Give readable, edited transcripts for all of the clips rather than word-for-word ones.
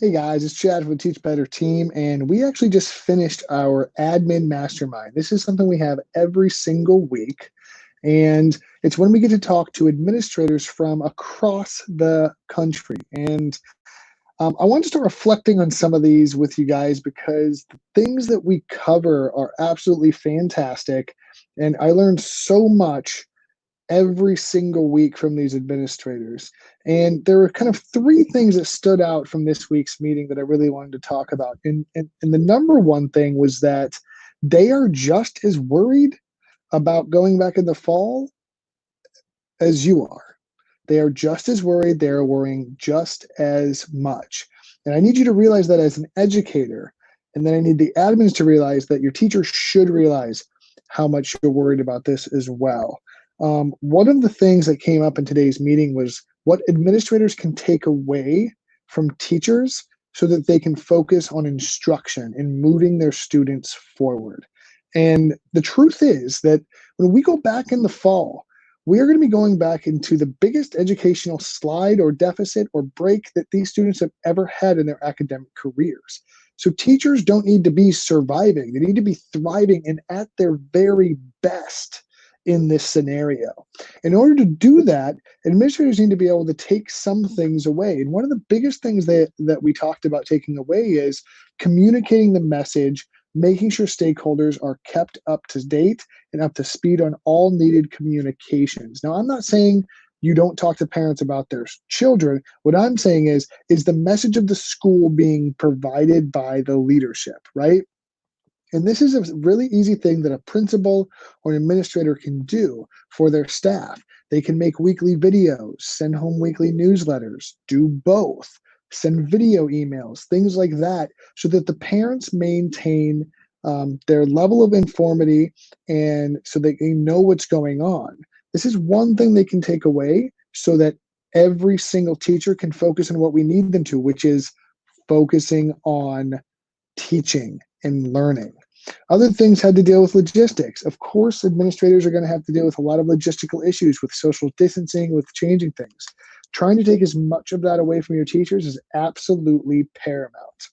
Hey guys, it's Chad from the Teach Better team, and we actually just finished our admin mastermind. This is something we have every single week, and it's when we get to talk to administrators from across the country. And I want to start reflecting on some of these with you guys because the things that we cover are absolutely fantastic, and I learned so much every single week from these administrators. And there were kind of three things that stood out from this week's meeting that I really wanted to talk about. And the number one thing was that they are just as worried about going back in the fall as you are. They are just as worried. They are worrying just as much. And I need you to realize that as an educator. And then I need the admins to realize that your teacher should realize how much you're worried about this as well. One of the things that came up in today's meeting was what administrators can take away from teachers so that they can focus on instruction and moving their students forward. And the truth is that when we go back in the fall, we are going to be going back into the biggest educational slide or deficit or break that these students have ever had in their academic careers. So teachers don't need to be surviving, they need to be thriving and at their very best in this scenario. In order to do that, administrators need to be able to take some things away. And one of the biggest things that we talked about taking away is communicating the message, making sure stakeholders are kept up to date and up to speed on all needed communications. Now, I'm not saying you don't talk to parents about their children. What I'm saying is the message of the school being provided by the leadership, right? And this is a really easy thing that a principal or an administrator can do for their staff. They can make weekly videos, send home weekly newsletters, do both, send video emails, things like that, so that the parents maintain their level of informity and so they know what's going on. This is one thing they can take away so that every single teacher can focus on what we need them to, which is focusing on teaching and learning. Other things had to deal with logistics. Of course, administrators are going to have to deal with a lot of logistical issues with social distancing, with changing things. Trying to take as much of that away from your teachers is absolutely paramount.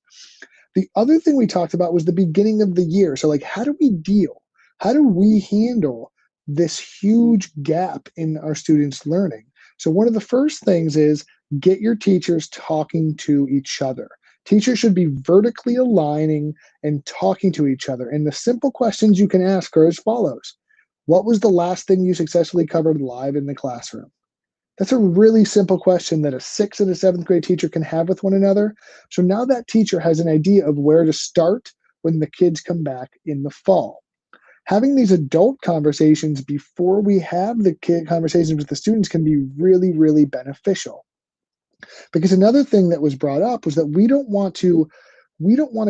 The other thing we talked about was the beginning of the year. So, like, how do we deal? How do we handle this huge gap in our students' learning? So, one of the first things is get your teachers talking to each other. Teachers should be vertically aligning and talking to each other. And the simple questions you can ask are as follows: what was the last thing you successfully covered live in the classroom? That's a really simple question that a sixth and a seventh grade teacher can have with one another. So now that teacher has an idea of where to start when the kids come back in the fall. Having these adult conversations before we have the kid conversations with the students can be really, really beneficial. Because another thing that was brought up was that we don't want to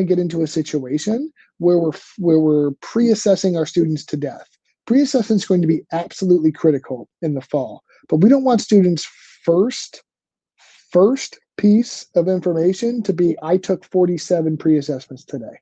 get into a situation where we're pre-assessing our students to death. Pre-assessment is going to be absolutely critical in the fall, but we don't want students first piece of information to be I took 47 pre-assessments today.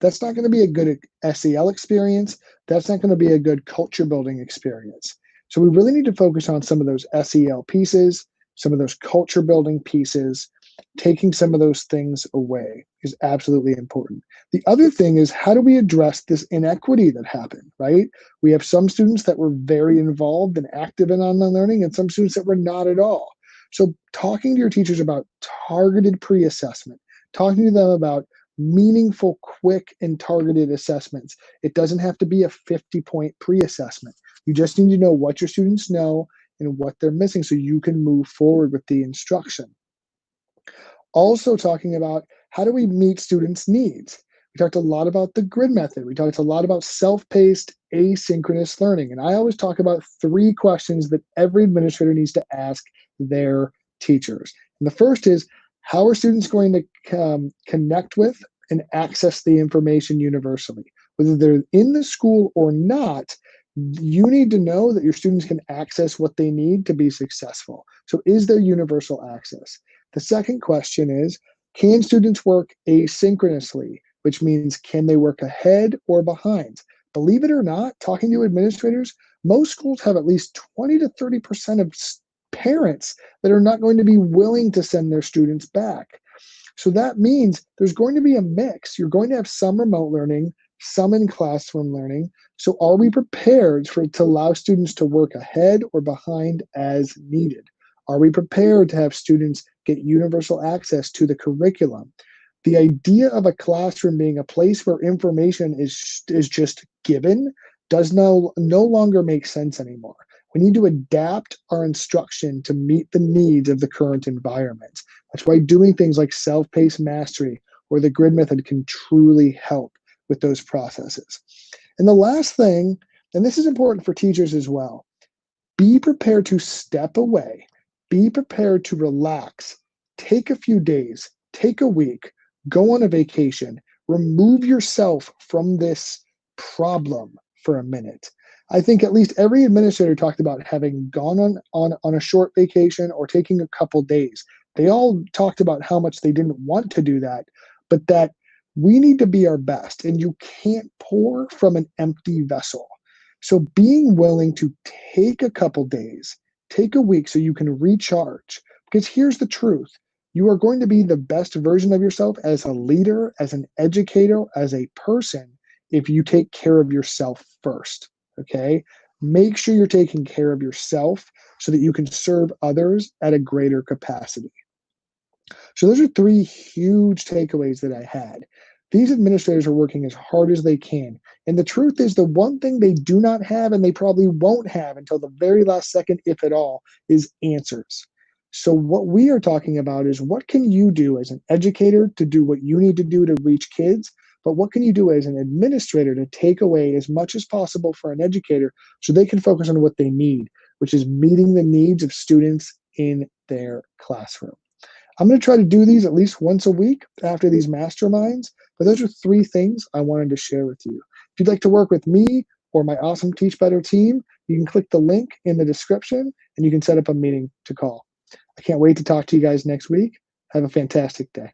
That's not going to be a good SEL experience. That's not going to be a good culture building experience. So we really need to focus on some of those SEL pieces, some of those culture building pieces. Taking some of those things away is absolutely important. The other thing is, how do we address this inequity that happened, right? We have some students that were very involved and active in online learning and some students that were not at all. So talking to your teachers about targeted pre-assessment, talking to them about meaningful, quick, and targeted assessments. It doesn't have to be a 50-point pre-assessment. You just need to know what your students know and what they're missing so you can move forward with the instruction. Also talking about how do we meet students' needs. We talked a lot about the grid method. We talked a lot about self-paced asynchronous learning. And I always talk about three questions that every administrator needs to ask their teachers. And the first is, how are students going to connect with and access the information universally? Whether they're in the school or not, you need to know that your students can access what they need to be successful. So is there universal access? The second question is, can students work asynchronously, which means can they work ahead or behind? Believe it or not, talking to administrators, most schools have at least 20 to 30% of parents that are not going to be willing to send their students back. So that means there's going to be a mix. You're going to have some remote learning, some in classroom learning. So are we prepared to allow students to work ahead or behind as needed? Are we prepared to have students get universal access to the curriculum? The idea of a classroom being a place where information is just given does no longer make sense anymore. We need to adapt our instruction to meet the needs of the current environment. That's why doing things like self-paced mastery or the grid method can truly help with those processes. And the last thing, and this is important for teachers as well, be prepared to step away, be prepared to relax, take a few days, take a week, go on a vacation, remove yourself from this problem for a minute. I think at least every administrator talked about having gone on a short vacation or taking a couple days. They all talked about how much they didn't want to do that, but that we need to be our best, and you can't pour from an empty vessel. So being willing to take a couple days, take a week so you can recharge. Because here's the truth. You are going to be the best version of yourself as a leader, as an educator, as a person, if you take care of yourself first. Okay? Make sure you're taking care of yourself so that you can serve others at a greater capacity. So those are three huge takeaways that I had. These administrators are working as hard as they can. And the truth is, the one thing they do not have, and they probably won't have until the very last second, if at all, is answers. So what we are talking about is, what can you do as an educator to do what you need to do to reach kids? But what can you do as an administrator to take away as much as possible for an educator so they can focus on what they need, which is meeting the needs of students in their classroom? I'm going to try to do these at least once a week after these masterminds, but those are three things I wanted to share with you. If you'd like to work with me or my awesome Teach Better team, you can click the link in the description and you can set up a meeting to call. I can't wait to talk to you guys next week. Have a fantastic day.